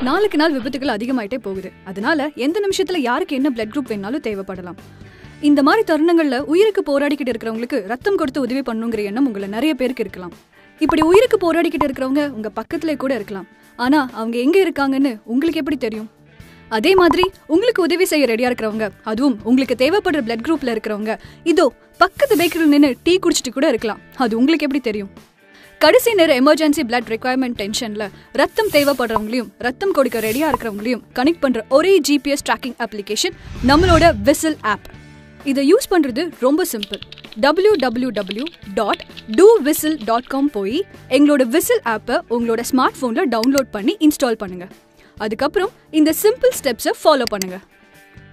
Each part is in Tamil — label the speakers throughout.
Speaker 1: நாளுக்கு நாள் விபத்துகள் அதிகமாயிட்டே போகுது. அதனால எந்த நிமிஷத்துல யாருக்கு என்ன பிளட் குரூப் வேணாலும் தேவைப்படலாம். இந்த மாதிரி தருணங்கள்ல உயிருக்கு போராடிக்கிட்டு இருக்கிறவங்களுக்கு ரத்தம் கொடுத்து உதவி பண்ணுங்கிற எண்ணம் உங்களை நிறைய பேருக்கு இருக்கலாம். இப்படி உயிருக்கு போராடிக்கிட்டு இருக்கிறவங்க உங்க பக்கத்துல கூட இருக்கலாம். ஆனா அவங்க எங்க இருக்காங்கன்னு உங்களுக்கு எப்படி தெரியும்? அதே மாதிரி உங்களுக்கு உதவி செய்ய ரெடியா இருக்கிறவங்க, அதுவும் உங்களுக்கு தேவைப்படுற பிளட் குரூப்ல இருக்கிறவங்க இதோ பக்கத்து பேக்கரியில் நின்று டீ குடிச்சிட்டு கூட இருக்கலாம். அது உங்களுக்கு எப்படி தெரியும்? கடைசி நேர எமர்ஜென்சி பிளட் ரெக்வயர்மெண்ட் டென்ஷன்ல ரத்தம் தேவைப்படுறவங்களையும் ரத்தம் கொடுக்க ரெடியா இருக்கிறவங்களையும் கனெக்ட் பண்ற ஒரே ஜிபிஎஸ் ட்ராக்கிங் அப்ளிகேஷன் நம்மளோட விசில் ஆப். இதை யூஸ் பண்றது ரொம்ப சிம்பிள். www.dowhistle.com போய் எங்களோட விசில் ஆப்பை உங்களோட ஸ்மார்ட் போன்ல டவுன்லோட் பண்ணி இன்ஸ்டால் பண்ணுங்க. அதுக்கப்புறம் இந்த சிம்பிள் ஸ்டெப்ஸை ஃபாலோ பண்ணுங்க.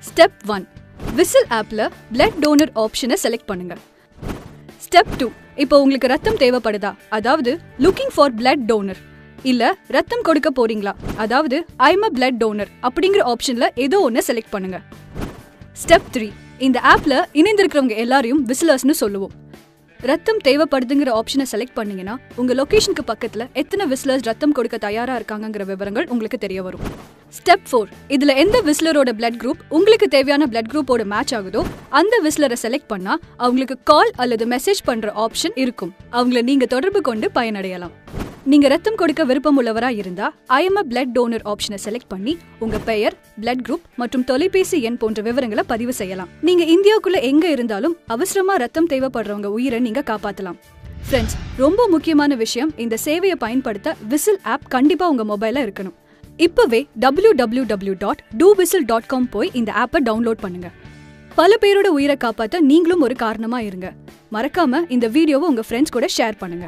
Speaker 1: ஸ்டெப் 1, விசில் ஆப்ல பிளட் டோனர் ஆப்ஷனை செலக்ட் பண்ணுங்க. ஸ்டெப் 2, இப்போ உங்களுக்கு ரத்தம் தேவைப்படுதா, அதாவது லுக்கிங் ஃபார் பிளட் டோனர், இல்ல ரத்தம் கொடுக்க போறீங்களா, அதாவது ஐம் அ பிளட் டோனர் அப்படிங்கிற ஆப்ஷன்ல ஏதோ ஒன்று செலக்ட் பண்ணுங்க. ஸ்டெப் 3, இந்த ஆப்ல இணைந்திருக்கிறவங்க எல்லாரையும் விசிலர்ஸ்னு சொல்லுவோம். ரத்தம் தேவைப்படுதுங்கிற ஆப்ஷனை செலக்ட் பண்ணீங்கன்னா உங்க லொகேஷனுக்கு பக்கத்துல எத்தனை விசிலர்ஸ் ரத்தம் கொடுக்க தயாரா இருக்காங்கிற விவரங்கள் உங்களுக்கு தெரிய வரும். ஸ்டெப் 4, இதுல எந்த விசிலரோட பிளட் குரூப் உங்களுக்கு தேவையான பிளட் குரூப்போட மேட்ச் ஆகுதோ அந்த விசிலரை செலக்ட் பண்ணா அவங்களுக்கு கால் அல்லது மெசேஜ் பண்ற ஆப்ஷன் இருக்கும். அவங்கள நீங்க தொடர்பு கொண்டு பயனடையலாம். நீங்க ரத்தம் கொடுக்க விருப்பம் உள்ளவரா இருந்தா I am a blood donor ஆப்ஷனை செலக்ட் பண்ணி உங்க பெயர், பிளட் குரூப் மற்றும் தொலைபேசி எண் போன்ற விவரங்களை பதிவு செய்யலாம். நீங்க இந்தியாவுக்குள்ள எங்க இருந்தாலும் அவசரமா ரத்தம் தேவைப்படுறவங்க உயிரை நீங்க காப்பாத்தலாம். ஃப்ரெண்ட்ஸ், ரொம்ப முக்கியமான விஷயம், இந்த சேவையை பயன்படுத்த விசில் ஆப் கண்டிப்பா உங்க மொபைல்ல இருக்கணும். இப்பவே www.dowhistle.com போய் இந்த ஆப்பை டவுன்லோட் பண்ணுங்க. பல பேரோட உயிரை காப்பாத்த நீங்களும் ஒரு காரணமா இருங்க. மறக்காம இந்த வீடியோவை உங்க ஃப்ரெண்ட்ஸ் கூட ஷேர் பண்ணுங்க.